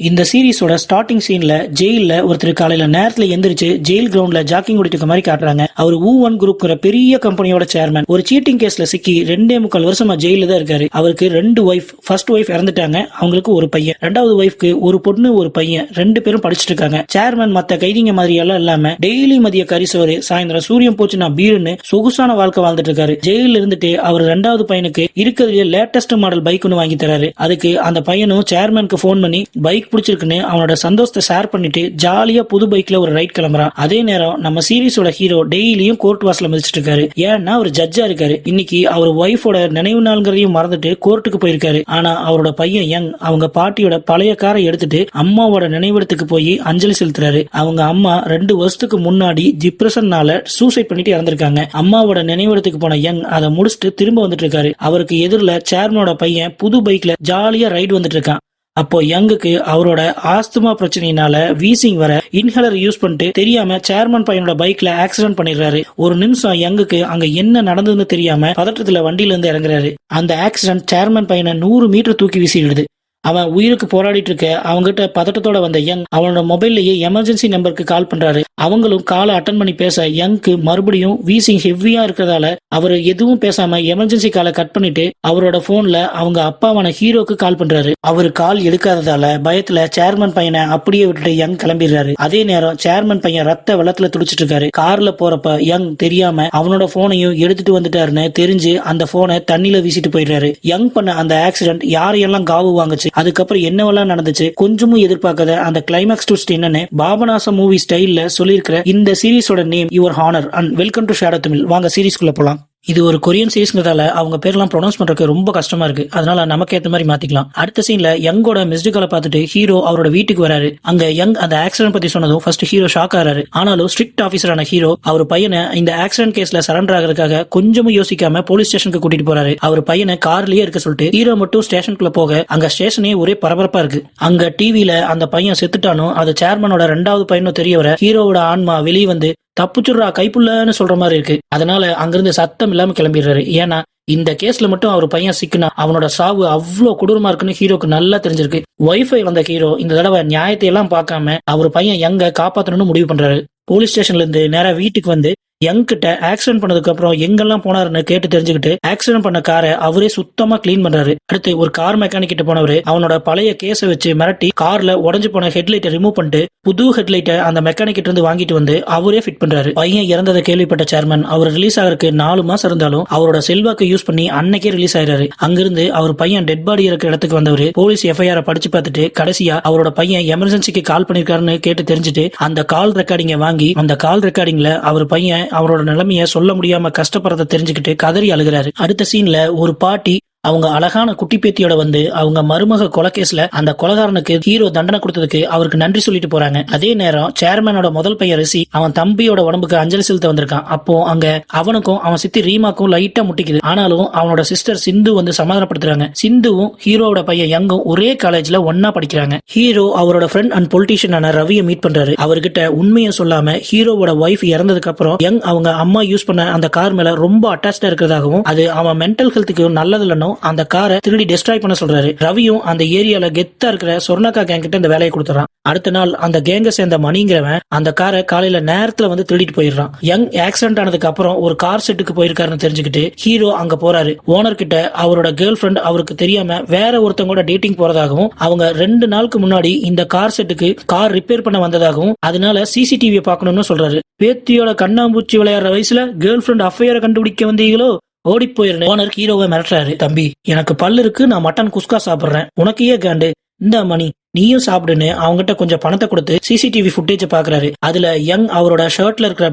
இந்த சீரிஸோட ஸ்டார்டிங் சீன்ல ஜெயில ஒருத்தர் காலையில நேரத்துல எந்திரிச்சு ஜெயில் கிரவுண்ட்ல ஜாக்கிங் ஓடிட்டு இருக்க மாதிரி காட்டுறாங்க. அவர் ஊ1 குரூப் பெரிய கம்பெனியோட சேர்மன். ஒரு சீட்டிங் கேஸ்ல சிக்கி 2.25 வருஷமா ஜெயில தான் இருக்காரு. அவருக்கு 2 ஒய்ஃப். ஃபர்ஸ்ட் ஒய்ஃப் இறந்துட்டாங்க, அவங்களுக்கு ஒரு பையன். ரெண்டாவது ஒய்ஃப்க்கு ஒரு பொண்ணு ஒரு பையன். 2 பேரும் படிச்சுட்டு இருக்காங்க. சேர்மன் மத்த கைதிங்க மாதிரி எல்லாம் இல்லாம டெய்லி மதிய கரிசோறு, சாயந்தரம் சூரியன் போச்சுன்னா பீருன்னு சொகுசான வாழ்க்கை வாழ்ந்துட்டு இருக்காரு. ஜெயில இருந்துட்டு அவர் 2வது பையனுக்கு இருக்கிறதுல லேட்டஸ்ட் மாடல் பைக் ஒன்னு வாங்கி தராரு. அதுக்கு அந்த பையனும் சேர்மனுக்கு போன் பண்ணி பைக் பிடிச்சிருக்குன்னு அவனோட சந்தோஷத்தை ஷேர் பண்ணிட்டு ஜாலியா புது பைக்ல ஒரு ரைட் கிளம்புறான். அதே நேரம் நம்ம சீரிஸோட ஹீரோ டெய்லியும் கோர்ட் வாசல மிதிச்சிட்டு இருக்காரு. ஏன்னா அவர் ஜட்ஜா இருக்காரு. இன்னைக்கு அவர் ஒய்ஃபோட நினைவு நாள்ங்கிறதையும் மறந்துட்டு கோர்ட்டுக்கு போயிருக்காரு. ஆனா அவரோட பையன் யங் அவங்க பாட்டியோட பழைய காரை எடுத்துட்டு அம்மாவோட நினைவிடத்துக்கு போய் அஞ்சலி செலுத்துறாரு. அவங்க அம்மா 2 வருஷத்துக்கு முன்னாடி டிப்ரெஷன்னால சூசைட் பண்ணிட்டு இறந்திருக்காங்க. அம்மாவோட நினைவிடத்துக்கு போன யங் அதை முடிச்சுட்டு திரும்ப வந்துட்டு இருக்காரு. அவருக்கு எதிரில சேர்மனோட பையன் புது பைக்ல ஜாலியா ரைடு வந்துட்டு இருக்கான். அப்போ யங்குக்கு அவரோட ஆஸ்துமா பிரச்சனையினால வீசிங் வர இன்ஹேலர் யூஸ் பண்ணிட்டு தெரியாம சேர்மன் பையனோட பைக்ல ஆக்சிடென்ட் பண்ணிடுறாரு. ஒரு நிமிஷம் யங்குக்கு அங்க என்ன நடந்ததுன்னு தெரியாம பதட்டத்துல வண்டியில இருந்து இறங்குறாரு. அந்த ஆக்சிடென்ட் சேர்மன் பையனை 100 மீட்டர் தூக்கி வீசிடுது. அவன் உயிருக்கு போராடிட்டு இருக்க அவங்ககிட்ட பதட்டத்தோட வந்த யங் அவனோட மொபைல்லயே எமர்ஜென்சி நம்பருக்கு கால் பண்றாரு. அவங்களும் காலை அட்டன் பண்ணி பேச யங்க்கு மறுபடியும் வீசிங் ஹெவியா இருக்கிறதால அவர் எதுவும் பேசாம எமர்ஜென்சி காலை கட் பண்ணிட்டு அவரோட போன்ல அவங்க அப்பாவான ஹீரோக்கு கால் பண்றாரு. அவரு கால் எடுக்காததால பயத்துல சேர்மன் பையனை அப்படியே விட்டுட்டு யங் கிளம்பிடுறாரு. அதே நேரம் சேர்மன் பையன் ரத்த வெள்ளத்துல துடிச்சிட்டு இருக்காரு. கார்ல போறப்ப யங் தெரியாம அவனோட போனையும் எடுத்துட்டு வந்துட்டாருன்னு தெரிஞ்சு அந்த போனை தண்ணியில வீசிட்டு போயிடுறாரு. யங் பண்ண அந்த ஆக்சிடென்ட் யாரையெல்லாம் காவு வாங்குச்சு, அதுக்கப்புறம் என்னவெல்லாம் நடந்துச்சு, கொஞ்சமும் எதிர்பார்க்காத அந்த கிளைமேக்ஸ் ட்விஸ்ட் என்னன்னு பாபநாசம் மூவி ஸ்டைல்ல சொல்லியிருக்கிற இந்த சீரிஸோட name your honour and welcome to shadow Tamil. வாங்க சீரிஸ்குள்ள போலாம். இது ஒரு கொரியன் சீரிஸ்ங்கிறதால அவங்க பேர்லாம் ப்ரொனவுன்ஸ் பண்றதுக்கு ரொம்ப கஷ்டமா இருக்கு. அதனால நமக்கு ஏத்த மாதிரி மாத்திக்கலாம். அடுத்த சீன்ல யங்கோட மிஸ்டு காலை பார்த்துட்டு ஹீரோ அவரோட வீட்டுக்கு வராரு. அங்க யங் அந்த ஆக்சிடென்ட் பத்தி சொன்னதும் ஃபர்ஸ்ட் ஹீரோ ஷாக் ஆறாரு. ஆனாலும் ஸ்ட்ரிக்ட் ஆபீசரான ஹீரோ அவர் பையனை இந்த ஆக்சிடென்ட் கேஸ்ல சரண்டர் ஆகிறதுக்காக கொஞ்சமும் யோசிக்காம போலீஸ் ஸ்டேஷனுக்கு கூட்டிட்டு போறாரு. அவர் பையனை கார்லயே இருக்க சொல்லிட்டு ஹீரோ மட்டும் ஸ்டேஷனுக்குள்ள போக அங்க ஸ்டேஷனே ஒரே பரபரப்பா இருக்கு. அங்க டிவில அந்த பையன் செத்துட்டானோ அது சேர்மனோட 2வது பையனும் தெரிய வர ஹீரோவோட ஆன்மா வெளியே வந்து தப்புச்சுடுறா கைப்புள்ளன்னு சொல்ற மாதிரி இருக்கு. அதனால அங்கிருந்து சத்தம் இல்லாம கிளம்பிடுறாரு. ஏன்னா இந்த கேஸ்ல மட்டும் அவர் பையன் சிக்கினா அவனோட சாவு அவ்வளவு கொடூரமா இருக்குன்னு ஹீரோக்கு நல்லா தெரிஞ்சிருக்கு. ஒய்ஃபை வந்த ஹீரோ இந்த தடவை நியாயத்தை எல்லாம் பார்க்காம அவர் பையன் யங்க காப்பாத்தணும்னு முடிவு பண்றாரு. போலீஸ் ஸ்டேஷன்ல இருந்து நேரா வீட்டுக்கு வந்து யங் கிட்ட ஆக்சிடென்ட் பண்ணதுக்கு அப்புறம் எங்கெல்லாம் போனாருன்னு கேட்டு தெரிஞ்சுக்கிட்டு ஆக்சிடென்ட் பண்ண காரை அவரே சுத்தமா கிளீன் பண்றாரு. அடுத்து ஒரு கார் மெக்கானிக் கிட்ட போனவரு அவனோட பழைய கேஸை வச்சு மிரட்டி கார்ல உடஞ்சு போன ஹெட்லைட்டை ரிமூவ் பண்ணிட்டு புது ஹெட்லைட்டை அந்த மெக்கானிக் கிட்ட இருந்து வாங்கிட்டு வந்து அவரே ஃபிட் பண்றாரு. பையன் இறந்ததை கேள்விப்பட்ட சேர்மன் அவர் ரிலீஸ் ஆகிறதுக்கு 4 மாசம் இருந்தாலும் அவரோட செல்வாக்கு யூஸ் பண்ணி அன்னைக்கே ரிலீஸ் ஆயிராரு. அங்கிருந்து அவர் பையன் டெட் பாடி இருக்கிற இடத்துக்கு வந்தவர் போலீஸ் எஃப்ஐஆர் படிச்சு பார்த்துட்டு கடைசியா அவரோட பையன் எமர்ஜென்சிக்கு கால் பண்ணிருக்காருன்னு கேட்டு தெரிஞ்சுட்டு அந்த கால் ரெக்கார்டிங்க வாங்கி அந்த கால் ரெக்கார்டிங்ல அவர் பையன் அவரோட நிலைமைய சொல்ல முடியாம கஷ்டப்படுறத தெரிஞ்சுக்கிட்டு கதறி அழுகிறாரு. அடுத்த சீன்ல ஒரு பாட்டி அவங்க அழகான குட்டி பேத்தியோட வந்து அவங்க மருமக கொலைகேஸ்ல அந்த கொலைகாரனுக்கு ஹீரோ தண்டனை கொடுத்ததுக்கு அவருக்கு நன்றி சொல்லிட்டு போறாங்க. அதே நேரம் சேர்மனோட முதல் பையன் ரிஷி அவன் தம்பியோட உடம்புக்கு அஞ்சலி செலுத்த வந்திருக்கான். அப்போ அங்க அவனுக்கும் அவன் சித்தி ரீமாக்கும் லைட்டா முட்டிக்குது. ஆனாலும் அவனோட சிஸ்டர் சிந்து வந்து சமாதானப்படுத்துறாங்க. சிந்துவும் ஹீரோவோட பையன் யங்கும் ஒரே காலேஜ்ல ஒன்னா படிக்கிறாங்க. ஹீரோ அவரோட ஃப்ரெண்ட் அண்ட் பொலிட்டீஷியனான ரவியை மீட் பண்றாரு. அவர்கிட்ட உண்மையை சொல்லாம ஹீரோவோட ஒய்ஃப் இறந்ததுக்கு அப்புறம் யங் அவங்க அம்மா யூஸ் பண்ண அந்த கார் மேல ரொம்ப அட்டாச்சா இருக்கிறதாகவும் அது அவன் மென்டல் ஹெல்த்துக்கு நல்லது இல்லைன்னு அந்த காரை திருடி டெஸ்ட்ராய் பண்ண சொல்றாரு. ரவியும் அந்த ஏரியால கெத்தா இருக்கிற சொர்ணக்கா கேங் கிட்ட இந்த வேலையை கொடுத்துறான். அடுத்த நாள் அந்த கேங்க சேர்ந்த மணிங்கிறவன் அந்த காரை காலையில நேரத்துல வந்து திருடிட்டு போயிடுறான். யங் ஆக்சிடென்ட் ஆனதுக்கு அப்புறம் ஒரு கார் செட்டுக்கு போயிருக்காருன்னு தெரிஞ்சுக்கிட்டு ஹீரோ அங்க போறாரு. ஓனர் கிட்ட அவரோட கேர்ள் ஃபிரெண்ட் அவருக்கு தெரியாம வேற ஒருத்தவங்களோட டேட்டிங் போறதாகவும் அவங்க 2 நாளுக்கு முன்னாடி இந்த கார் செட்டுக்கு கார் ரிப்பேர் பண்ண வந்ததாகவும் அதனால சிசிடிவியை பார்க்கணும்னு சொல்றாரு. பேத்தியோட கண்ணாம்பூச்சி விளையாடுற வயசுல கேர்ள் ஃபிரெண்ட் அஃபையரை கண்டுபிடிக்க வந்தீங்களோ ஓடி போயிருந்த ஓனர் ஹீரோவை மிரட்டுறாரு. தம்பி எனக்கு பல்லு இருக்கு, நான் மட்டன் குஸ்கா சாப்பிடுறேன், உனக்கு ஏன் காண்டு, இந்த மணி நீயும் சாப்பிடுன்னு அவங்ககிட்ட கொஞ்சம் பணத்தை கொடுத்து சிசிடிவி ஃபுட்டேஜ் பாக்குறாரு. அதுல யங் அவரோட ஷர்ட்ல இருக்கிற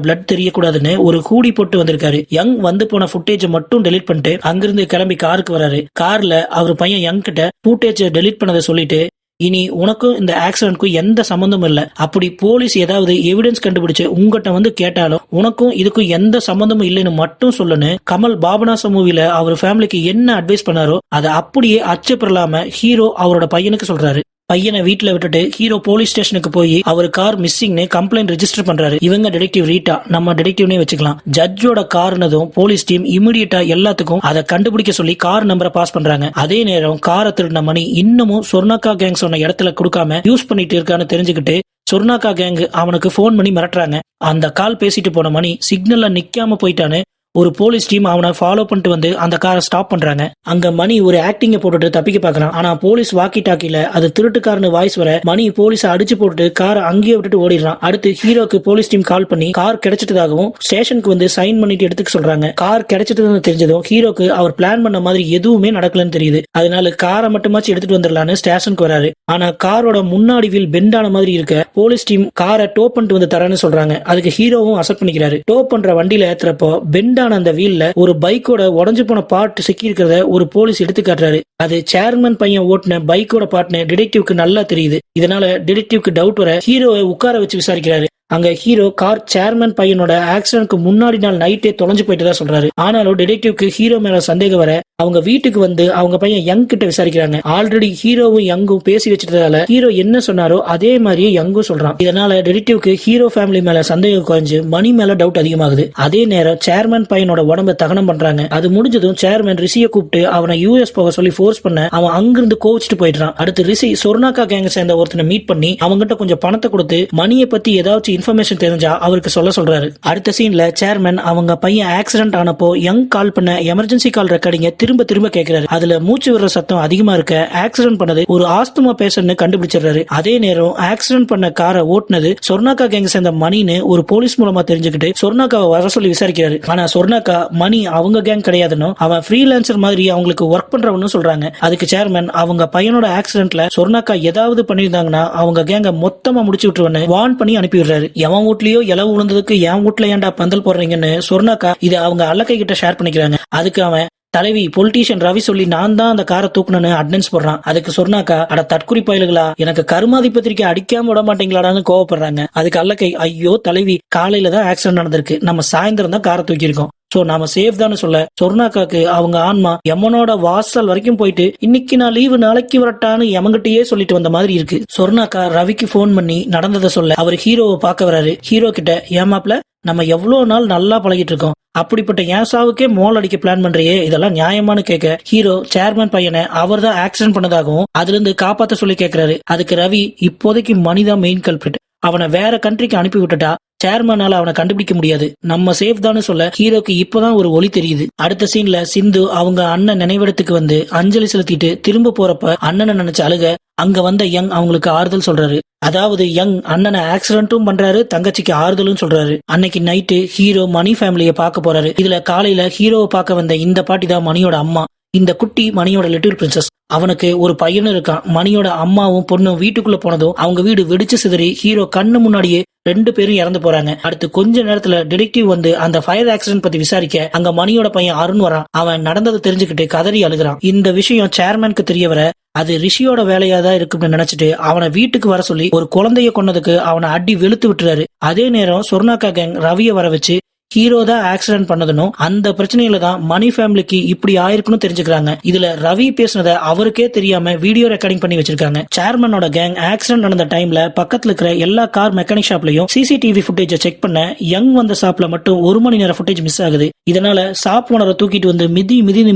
பிளட் தெரியக்கூடாதுன்னு ஒரு கூடி போட்டு வந்திருக்காரு. யங் வந்து போன ஃபுட்டேஜ் மட்டும் டெலீட் பண்ணிட்டு அங்கிருந்து கிளம்பி காருக்கு வராரு. கார்ல அவர் பையன் யங் கிட்ட ஃபுட்டேஜ் டெலீட் பண்ணதை சொல்லிட்டு இனி உனக்கும் இந்த ஆக்சிடென்ட்க்கும் எந்த சம்பந்தமும் இல்ல, அப்படி போலீஸ் ஏதாவது எவிடன்ஸ் கண்டுபிடிச்சு உங்ககிட்ட வந்து கேட்டாலும் உனக்கும் இதுக்கும் எந்த சம்பந்தமும் இல்லைன்னு மட்டும் சொல்லுன்னு கமல் பாபநாசம் மூவில அவர் ஃபேமிலிக்கு என்ன அட்வைஸ் பண்ணாரோ அதை அப்படியே அச்சப்படலாம ஹீரோ அவரோட பையனுக்கு சொல்றாரு. பையனை வீட்டுல விட்டுட்டு ஹீரோ போலீஸ் ஸ்டேஷனுக்கு போய் அவர் கார் மிஸ்ஸிங்னு கம்ப்ளைண்ட் ரெஜிஸ்டர் பண்றாரு. இவங்க டிடெக்டிவ் ரீட்டா, நம்ம டிடெக்டிவ்னே வச்சுக்கலாம். ஜட்ஜோட கார்னதும் போலீஸ் டீம் இமிடியேட்டா எல்லாத்துக்கும் அதை கண்டுபிடிக்க சொல்லி கார் நம்பரை பாஸ் பண்றாங்க. அதே நேரம் காரை திருடின மணி இன்னமும் சொர்ணாக்கா கேங் சொன்ன இடத்துல கொடுக்காம யூஸ் பண்ணிட்டு இருக்கான்னு தெரிஞ்சுக்கிட்டு சொர்ணாக்கா கேங் அவனுக்கு போன் பண்ணி மிரட்டுறாங்க. அந்த கால் பேசிட்டு போன மணி சிக்னல்ல நிக்காம போயிட்டான்னு ஒரு போலீஸ் டீம் அவனை ஃபாலோ பண்ணிட்டு வந்து அந்த காரை ஸ்டாப் பண்றாங்க. அங்க மணி ஒரு ஆக்டிங்க போட்டுட்டு தப்பிக்க பாக்குறான். ஆனா போலீஸ் வாக்கி டாக்கில அது திருட்டுக்காரனு வாய்ஸ் வர மணி போலீஸ அடிச்சு போட்டுட்டு காரை அங்கேயே விட்டுட்டு ஓடிடுறான். அடுத்து ஹீரோக்கு போலீஸ் டீம் கால் பண்ணி கார் கிடைச்சிட்டதாகவும் ஸ்டேஷனுக்கு வந்து சைன் பண்ணிட்டு எடுத்துக்க சொல்றாங்க. கார் கிடைச்சிட்டதுன்னு தெரிஞ்சதும் ஹீரோக்கு அவர் பிளான் பண்ண மாதிரி எதுவுமே நடக்கலன்னு தெரியுது. அதனால காரை மட்டுமாச்சு எடுத்துட்டு வந்துடலான்னு ஸ்டேஷனுக்கு வராரு. ஆனா காரோட முன்னாடி வீல் பெண்டான மாதிரி இருக்க போலீஸ் டீம் காரை டோ பண்ணிட்டு வந்து தரேன்னு சொல்றாங்க. அதுக்கு ஹீரோவும் அக்செப்ட் பண்ணிக்கிறாரு. டோ பண்ற வண்டியில ஏத்துறப்போ பெண்டான அந்த வீல்ல ஒரு பைக்கோட உடஞ்சு போன பார்ட் சிக்கி இருக்கிறத ஒரு போலீஸ் எடுத்து காட்டுறாரு. அது சேர்மன் பையன் ஓட்டுன பைக்கோட பார்ட்னு டிடெக்டிவ்க்கு நல்லா தெரியுது. இதனால டிடெக்டிவ்க்கு டவுட் வர ஹீரோவை உட்கார வச்சு விசாரிக்கிறாரு. அங்க ஹீரோ கார் சேர்மன் பையனோட ஆக்சிடென்ட்க்கு முன்னாடி நாள் நைட்டே தொலைஞ்சு போயிட்டு தான் சொல்றாரு. ஆனாலும் டிடெக்டிவ்க்கு ஹீரோ மேல சந்தேகம் வர அவங்க வீட்டுக்கு வந்து அவங்க பையன் யங் கிட்ட விசாரிக்கிறாங்க. ஆல்ரெடி ஹீரோவும் யங்கும் பேசி வச்சிட்டதால ஹீரோ என்ன சொன்னாரோ அதே மாதிரியே யங்கும் சொல்றான். இதனால டிடெக்டிவ்க்கு ஹீரோ ஃபேமிலி மேல சந்தேகம் குறைஞ்சு மணி மேல டவுட் அதிகமாகுது. அதே நேரம் சேர்மன் பையனோட உடம்ப தகனம் பண்றாங்க. அது முடிஞ்சதும் சேர்மன் ரிஷியை கூப்பிட்டு அவனை யூஎஸ் போக சொல்லி ஃபோர்ஸ் பண்ண அவன் அங்கிருந்து கோவிச்சுட்டு போயிடுறான். அடுத்து ரிஷி சொர்ணாக்கா கேங்க சேர்ந்த ஒருத்தனை மீட் பண்ணி அவங்ககிட்ட கொஞ்சம் பணத்தை கொடுத்து மணியை பத்தி ஏதாச்சும் இன்ஃபர்மேஷன் தெரிஞ்சா அவருக்கு சொல்றாரு. அடுத்த சீன்ல சேர்மன் அவங்க பையன் ஆக்சிடென்ட் ஆனப்போ யங் கால் பண்ண எமர்ஜென்சி கால் ரெக்கார்டிங்க திரும்ப கேட்கிறாரு. அதுல மூச்சு விடுற சத்தம் அதிகமா இருக்க ஆக்சிடென்ட் பண்ணது ஒரு ஆஸ்துமா பேஷண்ட் கண்டுபிடிச்சிடுறாரு. அதே நேரம் ஆக்சிடென்ட் பண்ண காரை ஓட்டுனது சொர்ணாக்கா கேங் சேர்ந்த மணின்னு ஒரு போலீஸ் மூலமா தெரிஞ்சுக்கிட்டு சொர்ணாக்காவை வர சொல்லி விசாரிக்கிறாரு. ஆனா சொர்ணாக்கா மணி அவங்க கேங் கிடையாதுன்னு அவன் ஃப்ரீலான்சர் மாதிரி அவங்களுக்கு ஒர்க் பண்றவன்னு சொல்றாங்க. அதுக்கு சேர்மன் அவங்க பையனோட ஆக்சிடென்ட்ல சொர்ணாக்கா ஏதாவது பண்ணிருந்தாங்கன்னா அவங்க கேங்க மொத்தமா முடிச்சு விட்டுருவன்னு வார்ன் பண்ணி அனுப்பிடுறாரு. எவன் வீட்லயோ இலவு விழுந்ததுக்கு என் வீட்டுல ஏன்டா பந்தல் போடுறீங்கன்னு சொர்ணாக்கா இதை அவங்க அல்லக்கை கிட்ட ஷேர் பண்ணிக்கிறாங்க. அதுக்கு அவன் தலைவி பொலிட்டீஷியன் ரவி சொல்லி நான் தான் அந்த காரை தூக்கணும்னு அட்டென்ஸ் போடுறான். அதுக்கு சொர்ணாக்கா அட தற்குறி பயலுகளா எனக்கு கருமாதி பத்திரிக்கை அடிக்காம விட மாட்டீங்களாடான்னு கோவப்படுறாங்க. அதுக்கு அல்லக்கை ஐயோ தலைவி காலையில தான் ஆக்சிடென்ட் நடந்திருக்கு, நம்ம சாயந்தரம் தான் காரை தூக்கியிருக்கோம், சோ நாம சேஃப் தான் சொல்ல சொர்ணாக்காக்கு அவங்க ஆன்மா யமனோட வாசல் வரைக்கும் போயிட்டு இன்னைக்கு நான் லீவு நாளைக்கு வரட்டான்னு யமங்கிட்டயே சொல்லிட்டு வந்த மாதிரி இருக்கு. சொர்ணாக்கா ரவிக்கு போன் பண்ணி நடந்ததை சொல்ல அவர் ஹீரோவை பார்க்க வராரு. ஹீரோ கிட்ட ஏமாப்ல நம்ம எவ்வளவு நாள் நல்லா பழகிட்டு இருக்கோம், அப்படிப்பட்ட ஏன் சாவுக்கே மோல் அடிக்க பிளான் பண்றியே, இதெல்லாம் நியாயமானு கேட்க ஹீரோ சேர்மன் பையனை அவர் தான் ஆக்சிடென்ட் பண்ணதாகவும் அதுல இருந்து காப்பாத்த சொல்லி கேட்கிறாரு. அதுக்கு ரவி இப்போதைக்கு மணிதான் மெயின் கல்பிரிட், அவனை வேற கண்ட்ரிக்கு அனுப்பி விட்டுட்டா சேர்மனால அவனை கண்டுபிடிக்க முடியாது, நம்ம சேஃப் தான் சொல்ல ஹீரோக்கு இப்பதான் ஒரு ஒளி தெரியுது. அடுத்த சீன்ல சிந்து அவங்க அண்ணன் நினைவிடத்துக்கு வந்து அஞ்சலி செலுத்திட்டு திரும்ப போறப்ப அண்ணனை நினைச்சு அழுக அங்க வந்த யங் அவங்களுக்கு ஆறுதல் சொல்றாரு. அதாவது யங் அண்ணனை ஆக்சிடென்ட்டும் பண்றாரு, தங்கச்சிக்கு ஆறுதலும் சொல்றாரு. அன்னைக்கு நைட்டு ஹீரோ மணி ஃபேமிலியை பார்க்க போறாரு. இதுல காலையில ஹீரோவை பார்க்க வந்த இந்த பாட்டி தான் மணியோட அம்மா. இந்த குட்டி மணியோட லிட்டில் பிரின்சஸ். அவனுக்கு ஒரு பையனும் இருக்கான். மணியோட அம்மாவும் பொண்ணும் வீட்டுக்குள்ள போனதும் அவங்க வீடு வெடிச்சு சிதறி ஹீரோ கண்ணு முன்னாடியே 2 பேரும் இறந்து போறாங்க. அடுத்து கொஞ்ச நேரத்துல டிடெக்டிவ் வந்து அந்த ஃபயர் ஆக்சிடென்ட் பத்தி விசாரிக்க அங்க மணியோட பையன் அருண் வரான். அவன் நடந்ததை தெரிஞ்சுக்கிட்டு கதறி அழுகிறான். இந்த விஷயம் சேர்மனுக்கு தெரிய வர அது ரிஷியோட வேலையா தான் இருக்குன்னு நினைச்சிட்டு அவனை வீட்டுக்கு வர சொல்லி ஒரு குழந்தைய கொன்னதுக்கு அவனை அடி வெளுத்து விட்டுறாரு. அதே நேரம் சொர்ணாக்கா கேங் ரவிய வர வச்சு ஹீரோ தான் ஆக்சிடென்ட் பண்ணதுனும் அந்த பிரச்சனையில தான் மணி ஃபேமிலிக்கு இப்படி ஆயிருக்குன்னு தெரிஞ்சுக்கிறாங்க. இதுல ரவி பேசினதை அவருக்கே தெரியாம வீடியோ ரெக்கார்டிங் பண்ணி வச்சிருக்காங்க. சேர்மனோட கேங் ஆக்சிடென்ட் நடந்த டைம்ல பக்கத்துல இருக்கிற எல்லா கார் மெக்கானிக் ஷாப்லயும் சிசிடிவி ஃபுட்டேஜை செக் பண்ண யங் வந்த ஷாப்ல மட்டும் 1 மணி நேரம் ஃபுட்டேஜ் மிஸ் ஆகுது. இதனால ஷாப் ஓனரை தூக்கிட்டு வந்து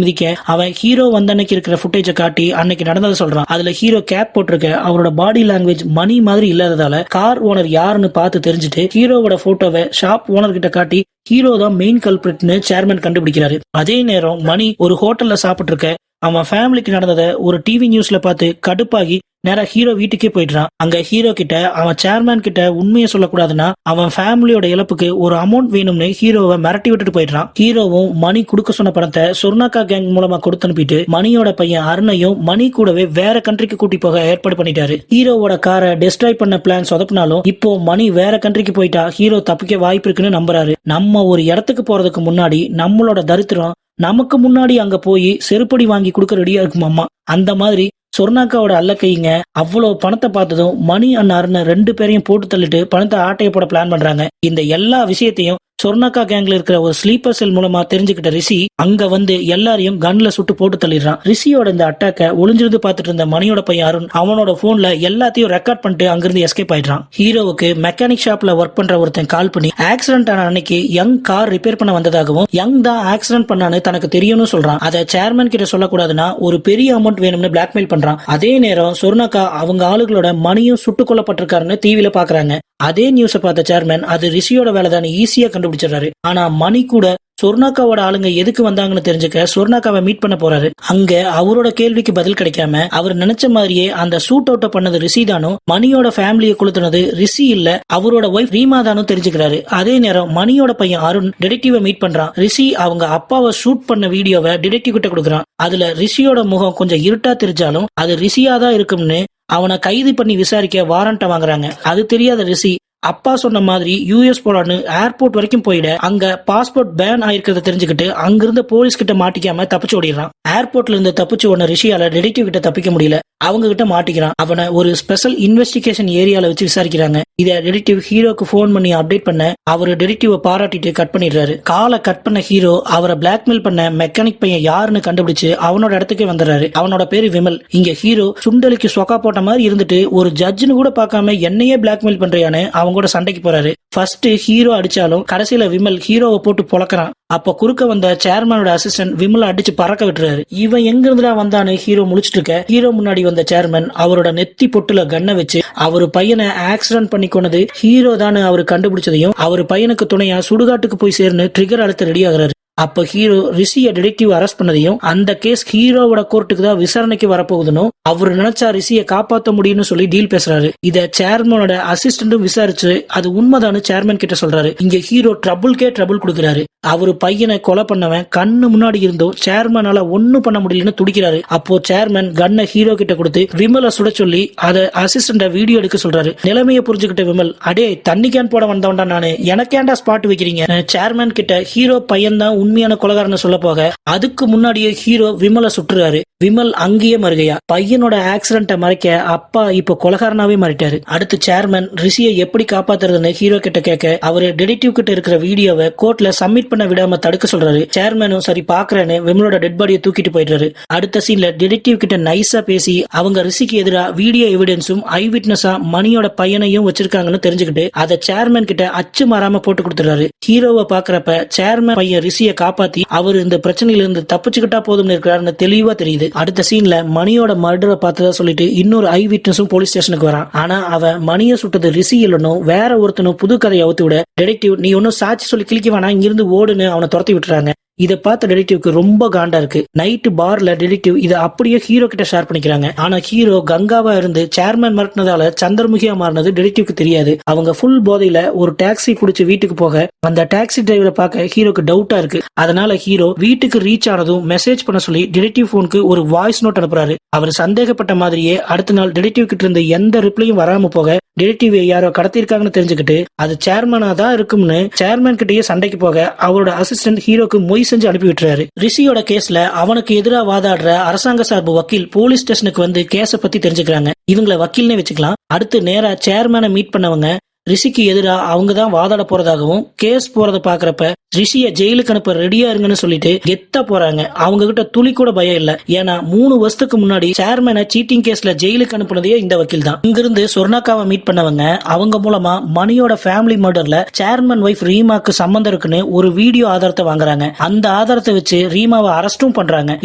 மிதிக்க அவன் ஹீரோ வந்த அன்னைக்கு இருக்கிற ஃபுட்டேஜை காட்டி அன்னைக்கு நடந்ததை சொல்றான். அதுல ஹீரோ கேப் போட்டிருக்க அவரோட பாடி லாங்குவேஜ் மணி மாதிரி இல்லாததால கார் ஓனர் யாருன்னு பார்த்து தெரிஞ்சுட்டு ஹீரோவோட போட்டோவை ஷாப் ஓனர் கிட்ட காட்டி ஹீரோ தான் மெயின் கல்பிரிட்னு சேர்மன் கண்டுபிடிக்கிறாரு. அதே நேரம் மணி ஒரு ஹோட்டல்ல சாப்பிட்டு இருக்க அவன் ஃபேமிலிக்கு நடந்ததை ஒரு டிவி நியூஸ்ல பார்த்து கடுப்பாகி நேரா ஹீரோ வீட்டுக்கே போயிடுறான். அங்க ஹீரோ கிட்ட அவன் சேர்மன் கிட்ட உண்மையை சொல்லக்கூடாதுன்னா அவன் ஃபேமிலியோட இழப்புக்கு ஒரு அமௌண்ட் வேணும்னு ஹீரோவை மிரட்டி விட்டுட்டு போயிடுறான். ஹீரோவும் மணி கொடுக்க சொன்ன பணத்தை சொர்ணாக்கா கேங் மூலமா கொடுத்து அனுப்பிட்டு மணியோட பையன் அருணையும் மணி கூடவே வேற கண்ட்ரிக்கு கூட்டி போக ஏற்பாடு பண்ணிட்டாரு. ஹீரோவோட காரை டெஸ்ட்ராய் பண்ண பிளான் சொதப்பினாலும் இப்போ மணி வேற கண்ட்ரிக்கு போயிட்டா ஹீரோ தப்பிக்க வாய்ப்பு இருக்குன்னு நம்புறாரு. நம்ம ஒரு இடத்துக்கு போறதுக்கு முன்னாடி நம்மளோட தரித்திரம் நமக்கு முன்னாடி அங்க போய் செருப்படி வாங்கி கொடுக்க ரெடியா இருக்குமாமா. அந்த மாதிரி சொர்ணாக்காவோட அல்லக்கைங்க அவ்வளவு பணத்தை பார்த்ததும் மணி அண்ணாருன்னு 2 பேரையும் போட்டு தள்ளிட்டு பணத்தை ஆட்டைய போட பிளான் பண்றாங்க. இந்த எல்லா விஷயத்தையும் சொர்ணாக்கா கேங்ல இருக்கிற ஒரு ஸ்லீப்பர் செல் மூலமா தெரிஞ்சுக்கிட்ட ரிஷி அங்க வந்து எல்லாரையும் கன்ல சுட்டு போட்டு தள்ளிடுறான். ரிஷியோட இந்த அட்டாக்க ஒளிஞ்சிருந்து பார்த்துட்டு இருந்த மணியோட பையன் அருண் அவனோட போன்ல எல்லாத்தையும் ரெக்கார்ட் பண்ணிட்டு அங்கிருந்து எஸ்கேப் ஆயிடுறான். ஹீரோவுக்கு மெக்கானிக் ஷாப்ல ஒர்க் பண்ற ஒருத்தன் கால் பண்ணி ஆக்சிடென்ட் ஆன அன்னைக்கு யங் கார் ரிப்பேர் பண்ண வந்ததாகவும் யங் தான் ஆக்சிடென்ட் பண்ணான்னு தனக்கு தெரியும்னு சொல்றான். அதை சேர்மன் கிட்ட சொல்லக்கூடாதுன்னா ஒரு பெரிய அமௌண்ட் வேணும்னு பிளாக்மெயில் பண்றான். அதே நேரம் சொர்ணாக்கா அவங்க ஆளுகளோட மணியும் சுட்டுக் கொல்லப்பட்டிருக்காருன்னு டிவில பாக்குறாங்க. அதே நியூஸ பார்த்த சேர்மன் அது ரிஷியோட வேலைதான் ஈஸியா கண்டுபிடிச்சிடறாரு. ஆனா மணி கூட சொர்ணாக்காவோட ஆளுங்க எதுக்கு வந்தாங்கன்னு தெரிஞ்சுக்க சொர்ணாக்காவை மீட் பண்ண போறாரு. அங்க அவரோட கேள்விக்கு பதில் கிடைக்காம அவர் நினைச்ச மாதிரியே அந்த ஷூட் அவுட்ட பண்ணது ரிஷி தானும் மணியோட ஃபேமிலியை கொளுத்துனது ரிஷி இல்ல அவரோட ஒய்ஃப் ரீமா தானும் தெரிஞ்சுக்கிறாரு. அதே நேரம் மணியோட பையன் அருண் டிடெக்டிவ மீட் பண்றான். ரிஷி அவங்க அப்பாவை ஷூட் பண்ண வீடியோவை டிடெக்டிவ் கிட்ட கொடுக்குறான். அதுல ரிஷியோட முகம் கொஞ்சம் இருட்டா தெரிஞ்சாலும் அது ரிஷியா தான் இருக்கும்னு அவனை கைது பண்ணி விசாரிக்க வாரண்ட வாங்குறாங்க. அது தெரியாத ரிஷி அப்பா சொன்ன மாதிரி யூஎஸ் போலான்னு ஏர்போர்ட் வரைக்கும் போயிட அங்க பாஸ்போர்ட் பேன் ஆயிருக்கிறத தெரிஞ்சுக்கிட்டு அங்கிருந்து போலீஸ் கிட்ட மாட்டிக்காம தப்பிச்சு ஓடிடுறான். ஏர்போர்ட்ல இருந்து தப்பிச்சு ஓடின ரிஷியால டிடெக்டிவ் கிட்ட தப்பிக்க முடியல. அவங்க கிட்ட மாட்டிக்கிறான். அவனை ஒரு ஸ்பெஷல் இன்வெஸ்டிகேஷன் ஏரியால வச்சு விசாரிக்கிறாங்க. இத டிடெக்டிவ் ஹீரோக்கு போன் பண்ணி அப்டேட் பண்ண அவரு டிடெக்டிவ் பாராட்டிட்டு கட் பண்ணிடுறாரு. காலை கட் பண்ண ஹீரோ அவரை பிளாக்மெயில் பண்ண மெக்கானிக் பையன் யாருன்னு கண்டுபிடிச்சு அவனோட இடத்துக்கே வந்துடுறாரு. அவனோட பேரு விமல். இங்க ஹீரோ சுண்டலிக்கு சொக்கா போட்ட மாதிரி இருந்துட்டு ஒரு ஜட்ஜ்னு கூட பார்க்காம என்னையே பிளாக்மெயில் பண்றியான்னு அவங்க கூட சண்டைக்கு போறாரு. ஃபர்ஸ்ட் ஹீரோ அடிச்சாலும் கடைசியில விமல் ஹீரோவை போட்டு பொளக்குறான். அப்ப குறுக்க வந்த சேர்மனோட அசிஸ்டன்ட் விமலை அடிச்சு பறக்க விட்டுறாரு. இவன் எங்க இருந்துடா வந்தான்னு ஹீரோ முழிச்சிட்டு இருக்க ஹீரோ முன்னாடி வந்த சேர்மன் அவரோட நெத்தி பொட்டுல கண்ணை வச்சு அவரு பையனை ஆக்சிடென்ட் பண்ணி கொண்டது ஹீரோ தான் அவரு கண்டுபிடிச்சதையும் அவரு பையனுக்கு துணையா சுடுகாட்டுக்கு போய் சேர்னு ட்ரிகர் அழுத்த ரெடி ஆகுறாரு. அப்ப ஹீரோ ரிஷிய டிடெக்டிவ் அரெஸ்ட் பண்ணதையும் அந்த கேஸ் ஹீரோவோட கோர்ட்டுக்கு தான் விசாரணைக்கு வரப்போகுதுன்னு அவரு நினைச்சா ரிஷிய காப்பாற்ற முடியும்னு சொல்லி டீல் பேசுறாரு. இத சேர்மனோட அசிஸ்டன்டும் விசாரிச்சு அது உண்மைதானு சேர்மன் கிட்ட சொல்றாரு. இங்க ஹீரோ ட்ரபுள் கொடுக்கிறாரு. அவரு பையனை கொலை பண்ணவன் கண்ணு முன்னாடி இருந்தும் சேர்மனால ஒன்னும் பண்ண முடியலன்னு துடிக்கிறாரு. அப்போ சேர்மன் கண்ணை ஹீரோ கிட்ட கொடுத்து விமலை சுட சொல்லி அத அசிஸ்டன்ட வீடியோ எடுக்க சொல்றாரு. நிலைமையை புரிஞ்சுக்கிட்ட விமல் அடே தண்ணி கேன் போட வந்தவன்டா நானு எனக்கேண்டா ஸ்பாட் வைக்கிறீங்க. சேர்மன் கிட்ட ஹீரோ பையன் தான் உண்மையான கொலைகாரன்னு சொல்ல போக அதுக்கு முன்னாடியே ஹீரோ விமலை சுட்டுறாரு. விமல் அங்கேயே மறுகையா பையனோட ஆக்சிடென்ட மறைக்க அப்பா இப்ப கொலைகாரனாவே மாறிட்டாரு. அடுத்து சேர்மன் ரிஷியை எப்படி காப்பாத்துறதுன்னு ஹீரோ கிட்ட கேட்க அவரு டிடெக்டிவ் கிட்ட இருக்கிற வீடியோவை கோர்ட்ல சப்மிட் பண்ண விடாம தடுக்க சொல்றாரு. சேர்மனும் சரி பாக்குறேன்னு விமலோட டெட் பாடியை தூக்கிட்டு போயிடுறாரு. அடுத்த சீன்ல டிடெக்டிவ் கிட்ட நைஸா பேசி அவங்க ரிஷிக்கு எதிரா வீடியோ எவிடன்ஸும் ஐ விட்னஸா மணியோட பையனையும் வச்சிருக்காங்கன்னு தெரிஞ்சுக்கிட்டு அதை சேர்மன் கிட்ட அச்சு மாறாம போட்டு கொடுத்துறாரு. ஹீரோவை பாக்குறப்ப சேர்மன் பையன் ரிஷியை காப்பாத்தி அவரு இந்த பிரச்சனையில இருந்து தப்பிச்சுக்கிட்டா போதும்னு இருக்கிறாருன்னு தெளிவா தெரியுது. அடுத்த சீன்ல மணியோட மர்டரை பார்த்ததா சொல்லிட்டு இன்னொரு ஐ விட்னஸும் போலீஸ் ஸ்டேஷனுக்கு வரான். ஆனா அவன் மணியை சுட்டது ரிஷி இல்லனும் வேற ஒருத்தனும் புது கதையை அவுத்து விட டிடெக்டிவ் நீ ஒன்னும் சாட்சி சொல்லி கிளிக்க வேணா இங்கிருந்து ஓடுன்னு அவனை துரத்தி விட்டுறாங்க. இதை பார்த்த டிடெக்டிவ்க்கு ரொம்ப காண்டா இருக்கு. நைட்டு பார்ல டிடெக்டிவ் இதை அப்படியே ஹீரோ கிட்ட ஷேர் பண்ணிக்கிறாங்க. ஆனா ஹீரோ கங்காவா இருந்து சேர்மன் மிரட்டினதால சந்திரமுகியா மாறினது டிடெக்டிவ்க்கு தெரியாது. அவங்க ஃபுல் போதையில ஒரு டாக்ஸி புடிச்சு வீட்டுக்கு போக அந்த டாக்ஸி டிரைவரை பார்க்க ஹீரோக்கு டவுட்டா இருக்கு. அதனால ஹீரோ வீட்டுக்கு ரீச் ஆனதும் மெசேஜ் பண்ண சொல்லி டிடெக்டிவ் போனுக்கு ஒரு வாய்ஸ் நோட் அனுப்புறாரு. அவர் சந்தேகப்பட்ட மாதிரியே அடுத்த நாள் டிடெக்டிவ் கிட்ட இருந்து எந்த ரிப்ளையும் வராம போக டிடெக்டிவ் யாரோ கடத்திருக்காங்கன்னு தெரிஞ்சுக்கிட்டு அது சேர்மனா தான் இருக்கும்னு சேர்மன் கிட்டயே சண்டைக்கு போக அவரோட அசிஸ்டன்ட் ஹீரோக்கு மொய் செஞ்சு அனுப்பி விட்டுறாரு. ரிஷியோட கேஸ்ல அவனுக்கு எதிராக வாதாடுற அரசாங்க சார்பு வக்கீல் போலீஸ் ஸ்டேஷனுக்கு வந்து கேஸ பத்தி தெரிஞ்சுக்கிறாங்க. இவங்கள வக்கீல்னே வச்சுக்கலாம். அடுத்து நேரா சேர்மனை மீட் பண்ணவங்க ரிஷிக்கு எதிரா அவங்க தான் வாதாட போறதாகவும் கேஸ் போறத பாக்குறப்ப ரிஷிய ஜெயிலுக்கு அனுப்ப ரெடியா இருங்கன்னு சொல்லிட்டு கெத்தா போறாங்க. அவங்க கிட்ட துளி கூட பயம் இல்ல. ஏன்னா 3 வருஷத்துக்கு முன்னாடி சேர்மனை சீட்டிங் கேஸ்ல ஜெயிலுக்கு அனுப்புனதே இந்த வக்கீல் தான். இங்கிருந்து சொர்ணாக்காவை மீட் பண்ணவங்க அவங்க மூலமா மணியோட ஃபேமிலி மர்டர்ல சேர்மன் வைஃப் ரீமாக்கு சம்பந்தம் இருக்குன்னு ஒரு வீடியோ ஆதாரத்தை வாங்குறாங்க. அந்த ஆதாரத்தை வச்சு ரீமாவை அரெஸ்டும் பண்றாங்க.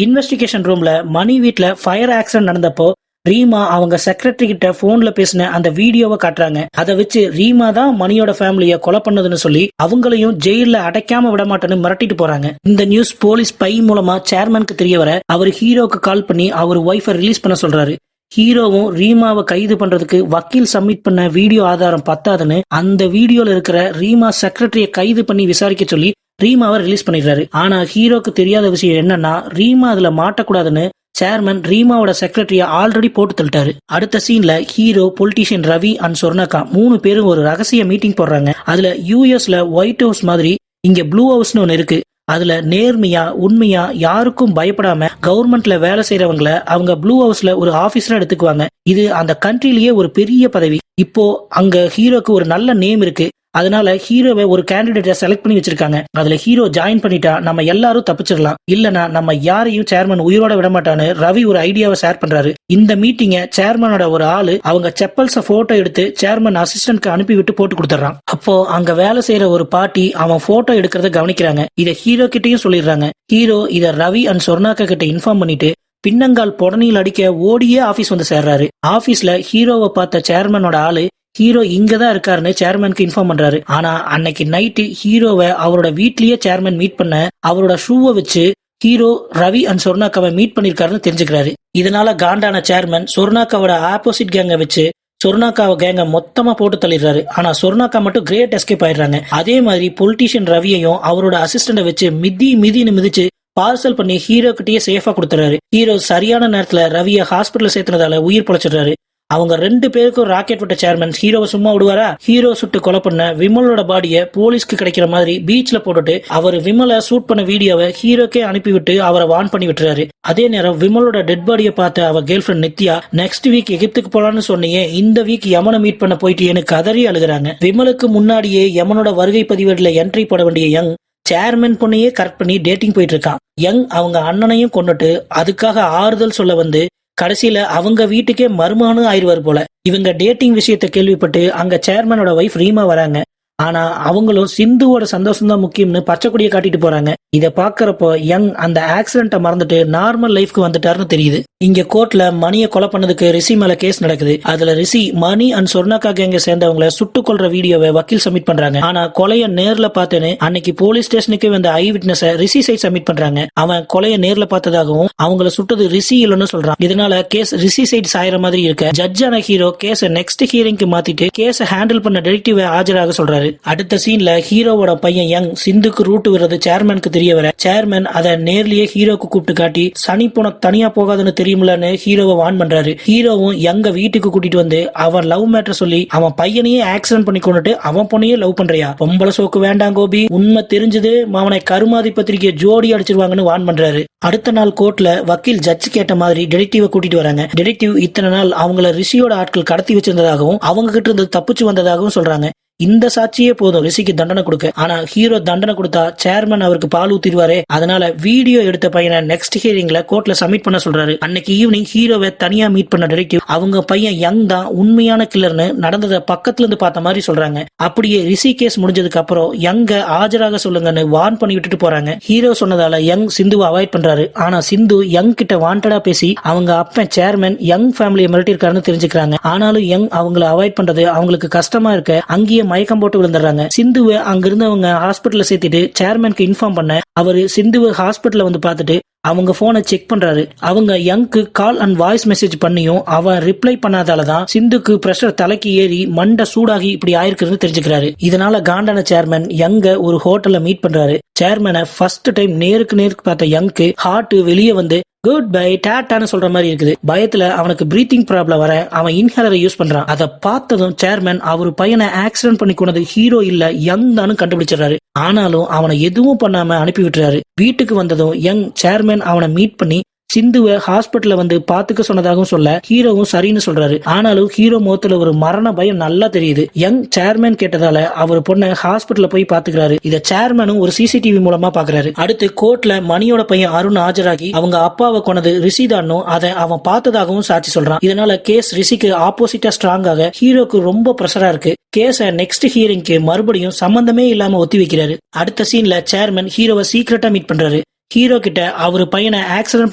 இன்வெஸ்டிகேஷன் ரூம்ல மணி வீட்ல ஃபயர் ஆக்சிடென்ட் நடந்தப்போ ரீமா அவங்க செக்ரட்டரி கிட்ட போன்ல பேசின அந்த வீடியோவை காட்டுறாங்க. அதை வச்சு ரீமா தான் மணியோட ஃபேமிலிய கொலை பண்ணதுன்னு சொல்லி அவங்களையும் ஜெயில அடைக்காம விட மாட்டேன்னு மிரட்டிட்டு போறாங்க. இந்த நியூஸ் போலீஸ் பை மூலமா சேர்மனுக்கு தெரிய வர அவர் ஹீரோக்கு கால் பண்ணி அவர் ஒய்ஃபை ரிலீஸ் பண்ண சொல்றாரு. ஹீரோவும் ரீமாவை கைது பண்றதுக்கு வக்கீல் சப்மிட் பண்ண வீடியோ ஆதாரம் பத்தாதுன்னு அந்த வீடியோல இருக்கிற ரீமா செக்ரட்டரிய கைது பண்ணி விசாரிக்க சொல்லி ரீமாவை ரிலீஸ் பண்ணிடுறாரு. ஆனா ஹீரோக்கு தெரியாத விஷயம் என்னன்னா ரீமா அதுல மாட்டக்கூடாதுன்னு சேர்மன் ரீமாவோட செக்ரட்டரிய ஆல்ரெடி போட்டு தள்ளிட்டாரு. அடுத்த சீன்ல hero, politician Ravi and Sornakka 3 பேரும் ஒரு ரகசிய மீட்டிங் போடுறாங்க. அதுல யூஎஸ்ல ஒயிட் ஹவுஸ் மாதிரி இங்க ப்ளூ ஹவுஸ்னு ஒன்னு இருக்கு. அதுல நேர்மையா உண்மையா யாருக்கும் பயப்படாம கவர்மெண்ட்ல வேலை செய்யறவங்கள அவங்க ப்ளூ ஹவுஸ்ல ஒரு ஆபீசரா எடுத்துக்குவாங்க. இது அந்த கண்ட்ரிலேயே ஒரு பெரிய பதவி. இப்போ அங்க ஹீரோக்கு ஒரு நல்ல நேம் இருக்கு. அதனால ஹீரோவை ஒரு கேண்டிடேட்டை செலக்ட் பண்ணி வச்சிருக்காங்க. அதுல ஹீரோ ஜாயின் பண்ணிட்டா நம்ம எல்லாரும் தப்பிச்சிடலாம், இல்லனா நம்ம யாரையும் சேர்மன் உயிரோட விட மாட்டான்னு ரவி ஒரு ஐடியாவை ஷேர் பண்றாரு. இந்த மீட்டிங்க சேர்மனோட ஒரு ஆளு அவங்க செப்பல்ஸ போட்டோ எடுத்து சேர்மன் அசிஸ்டன்ட்க்கு அனுப்பி விட்டு போட்டு கொடுத்துறான். அப்போ அங்க வேலை செய்யற ஒரு பாட்டி அவன் போட்டோ எடுக்கிறத கவனிக்கிறாங்க. இத ஹீரோ கிட்டயும் சொல்லிடுறாங்க. ஹீரோ இத ரவி அண்ட் சொர்ணாக்கா கிட்ட இன்ஃபார்ம் பண்ணிட்டு பின்னங்கால் புடனியில் அடிக்க ஓடியே ஆபீஸ் வந்து சேர்றாரு. ஆபீஸ்ல ஹீரோவை பார்த்த சேர்மனோட ஆளு ஹீரோ இங்கதான் இருக்காருன்னு சேர்மனுக்கு இன்ஃபார்ம் பண்றாரு. ஆனா அன்னைக்கு நைட்டு ஹீரோவை அவரோட வீட்லயே சேர்மன் மீட் பண்ண அவரோட ஷூவை வச்சு ஹீரோ ரவி அண்ட் சொர்ணாக்காவை மீட் பண்ணிருக்காருன்னு தெரிஞ்சுக்கிறாரு. இதனால காண்டான சேர்மன் சொர்ணாக்காவோட ஆப்போசிட் கேங்க வச்சு சொர்ணாக்காவை கேங்க மொத்தமா போட்டு தள்ளிடுறாரு. ஆனா சொர்ணாக்கா மட்டும் கிரேட் எஸ்கேப் ஆயிடுறாங்க. அதே மாதிரி பொலிட்டீஷியன் ரவியையும் அவரோட அசிஸ்டண்ட வச்சு மிதின்னு மிதிச்சு பார்சல் பண்ணி ஹீரோ கிட்டயே சேஃபா கொடுத்துறாரு. ஹீரோ சரியான நேரத்துல ரவிய ஹாஸ்பிட்டல் சேர்த்தனதால உயிர் பொழைச்சிடுறாரு. அவங்க 2 பேருக்கும் ராக்கெட் விட்ட சேர்மன் ஹீரோவை சும்மா விடுவாரா? ஹீரோ சுட்டு கொலை பண்ண விமலோட பாடியை போலீஸ்க்கு கிடைக்கிற மாதிரி பீச்ல போட்டுட்டு அவர் விமலை ஷூட் பண்ண வீடியோவை ஹீரோக்கே அனுப்பிவிட்டு அவரை வார்ன் பண்ணி விட்டுறாரு. அதே நேரம் விமலோட டெட் பாடியை பார்த்த அவ girl friend Nithya next week எகிப்துக்கு போலான்னு சொன்னியே, இந்த வீக் யமனை மீட் பண்ண போயிட்டு எனக்கு கதறி அழுகுறாங்க. விமலுக்கு முன்னாடியே யமனோட வருகை பதிவேடுல என்ட்ரி போட வேண்டிய யங் சேர்மன் பொண்ணையே கரெக்ட் பண்ணி டேட்டிங் போயிட்டு இருக்கான். யங் அவங்க அண்ணனையும் கொண்டுட்டு அதுக்காக ஆறுதல் சொல்ல வந்து கடைசியில அவங்க வீட்டுக்கே மருமானும் ஆயிடுவார் போல. இவங்க டேட்டிங் விஷயத்த கேள்விப்பட்டு அங்க சேர்மனோட வைஃப் ரீமா வராங்க. ஆனா அவங்களும் சிந்துவோட சந்தோஷம் தான் முக்கியம்னு பச்சை கொடியை காட்டிட்டு போறாங்க. இத பாக்குறப்போ யங் அந்த ஆக்சிடென்ட்டை மறந்துட்டு நார்மல் லைஃப்க்கு வந்துட்டாருன்னு தெரியுது. இங்க கோர்ட்ல மணியை கொலை பண்ணதுக்கு ரிஷி மேல கேஸ் நடக்குது. அதுல ரிஷி மணி அண்ட் சொர்ணாக்கா கேங்க சேர்ந்தவங்களை சுட்டு கொல்ற வீடியோவை வக்கீல் சப்மிட் பண்றாங்க. ஆனா கொலைய நேர்ல பார்த்தேன்னு அன்னைக்கு போலீஸ் ஸ்டேஷனுக்கு வந்த ஐ விட்னஸ் ரிஷி சைட் சப்மிட் பண்றாங்க. அவன் கொலைய நேர்ல பார்த்ததாகவும் அவங்கள சுட்டது ரிஷி இல்லைன்னு சொல்றான். இதனால கேஸ் ரிஷி சைட் சாயற மாதிரி இருக்க ஜட்ஜான ஹீரோ கேஸ நெக்ஸ்ட் ஹியரிங்க்கு மாத்திட்டு கேஸ ஹேண்டில் பண்ண டிடெக்டிவ் ஆஜராக சொல்றாரு. அடுத்த சீன்ல ஹீரோவோட பையன் யங் சிந்துக்கு ரூட் விடுறது சேர்மனுக்கு தெரிய வர சேர்மன் அதை நேர்லயே ஹீரோக்கு கூப்பிட்டு காட்டி சனி போன தனியா போகாதுன்னு தெரியுமில்லன்னு ஹீரோவை வான் பண்றாரு. ஹீரோவும் யங்க வீட்டுக்கு கூட்டிட்டு வந்து அவன் லவ் மேட்டர் சொல்லி அவன் பையனையே ஆக்சிடென்ட் பண்ணி கொண்டுட்டு அவன் பொண்ணையே லவ் பண்றியா, பொம்பளை சோக்கு வேண்டாம் கோபி, உண்மை தெரிஞ்சது அவனை கருமாதி பத்திரிக்கை ஜோடி அடிச்சிருவாங்கன்னு வான் பண்றாரு. அடுத்த நாள் கோர்ட்ல வக்கீல் ஜட்ஜ் கேட்ட மாதிரி டிடெக்டிவ் கூட்டிட்டு வராங்க. டிடெக்டிவ் இத்தனை நாள் அவங்கள ரிஷியோட ஆட்கள் கடத்தி வச்சிருந்ததாகவும் அவங்க கிட்ட இருந்து தப்பிச்சு வந்ததாகவும் சொல்றாங்க. இந்த சாட்சியே போதும் ரிஷிக்கு தண்டனை கொடுக்க. ஆனா ஹீரோ தண்டனை கொடுத்தா சேர்மன் அவருக்கு பால் ஊத்திடுவாரே. அதனால வீடியோ எடுத்த பையனை நெக்ஸ்ட் ஹியரிங்ல கோர்ட்ல சப்மிட் பண்ண சொல்றாரு. அன்னைக்கு ஈவினிங் ஹீரோவை தனியா மீட் பண்ண டிடெக்டிவ் அவங்க பையன் யங் தான் உண்மையான கில்லர்னு நடந்ததை பக்கத்துல இருந்து பார்த்த மாதிரி சொல்றாங்க. அப்படியே ரிஷி கேஸ் முடிஞ்சதுக்கு அப்புறம் யங்க ஆஜராக சொல்லுங்கன்னு வார்ன் பண்ணி விட்டுட்டு போறாங்க. ஹீரோ சொன்னதால யங் சிந்துவை அவாய்ட் பண்றாரு. ஆனா சிந்து யங் கிட்ட வாண்டடா பேசி அவங்க அப்பன் சேர்மன் யங் ஃபேமிலியை மிரட்டிருக்காருன்னு தெரிஞ்சுக்கிறாங்க. ஆனாலும் யங் அவங்களை அவாய்ட் பண்றது அவங்களுக்கு கஷ்டமா இருக்க அங்கேயே மயக்கம் போட்டு விழுந்துடுறாங்க. சிந்துவை அங்கிருந்து அவங்க ஹாஸ்பிட்டல்ல சேர்த்துட்டு சேர்மனுக்கு இன்ஃபார்ம் பண்ண அவரு சிந்துவை ஹாஸ்பிட்டல்ல வந்து பார்த்துட்டு அவங்க போனை செக் பண்றாரு. அவங்க யங்க்கு கால் அண்ட் வாய்ஸ் மெசேஜ் பண்ணியும் அவன் ரிப்ளை பண்ணாதாலதான் சிந்துக்கு பிரஷர் தலைக்கு ஏறி மண்டை சூடாகி இப்படி ஆயிருக்குன்னு தெரிஞ்சுக்கிறாரு. இதனால காண்டான சேர்மன் யங்க ஒரு ஹோட்டல்ல மீட் பண்றாரு. சேர்மனை ஃபர்ஸ்ட் டைம் நேருக்கு பார்த்த யங்க்கு ஹார்ட் வெளியே வந்து குட் பை டாட்டான்னு சொல்ற மாதிரி இருக்குது. பயத்துல அவனுக்கு பிரீத்திங் ப்ராப்ளம் வர அவன் இன்ஹேலரை யூஸ் பண்றான். அதை பார்த்ததும் சேர்மன் அவர் பையனை ஆக்சிடென்ட் பண்ணி கொண்டது ஹீரோ இல்ல யங் தான் கண்டுபிடிச்சிடறாரு. ஆனாலும் அவனை எதுவும் பண்ணாம அனுப்பி விட்டுறாரு. வீட்டுக்கு வந்ததும் யங் சேர்மன் அவனை மீட் பண்ணி சிந்துவை ஹாஸ்பிட்டல்ல வந்து பாத்துக்க சொன்னதாகவும் சொல்ல ஹீரோவும் சரின்னு சொல்றாரு. ஆனாலும் ஹீரோ முகத்துல ஒரு மரண பயம் நல்லா தெரியுது. யங் சேர்மன் கேட்டதால அவர் பொண்ணை ஹாஸ்பிட்டல்ல போய் பாத்துக்கிறாரு. இத சேர்மனும் ஒரு சிசிடிவி மூலமா பாக்குறாரு. அடுத்து கோர்ட்ல மணியோட பையன் அருண் ஆஜராகி அவங்க அப்பாவை கொண்டது ரிஷி தானும் அதை அவன் பார்த்ததாகவும் சாட்சி சொல்றான். இதனால கேஸ் ரிஷிக்கு ஆப்போசிட்டா ஸ்ட்ராங் ஆக ஹீரோக்கு ரொம்ப பிரஷரா இருக்கு. கேஸ நெக்ஸ்ட் ஹியரிங்க்கு மறுபடியும் சம்பந்தமே இல்லாம ஒத்தி வைக்கிறாரு. அடுத்த சீன்ல சேர்மன் ஹீரோவை சீக்கிரட்டா மீட் பண்றாரு. ஹீரோ கிட்ட அவரு பையனை ஆக்சிடென்ட்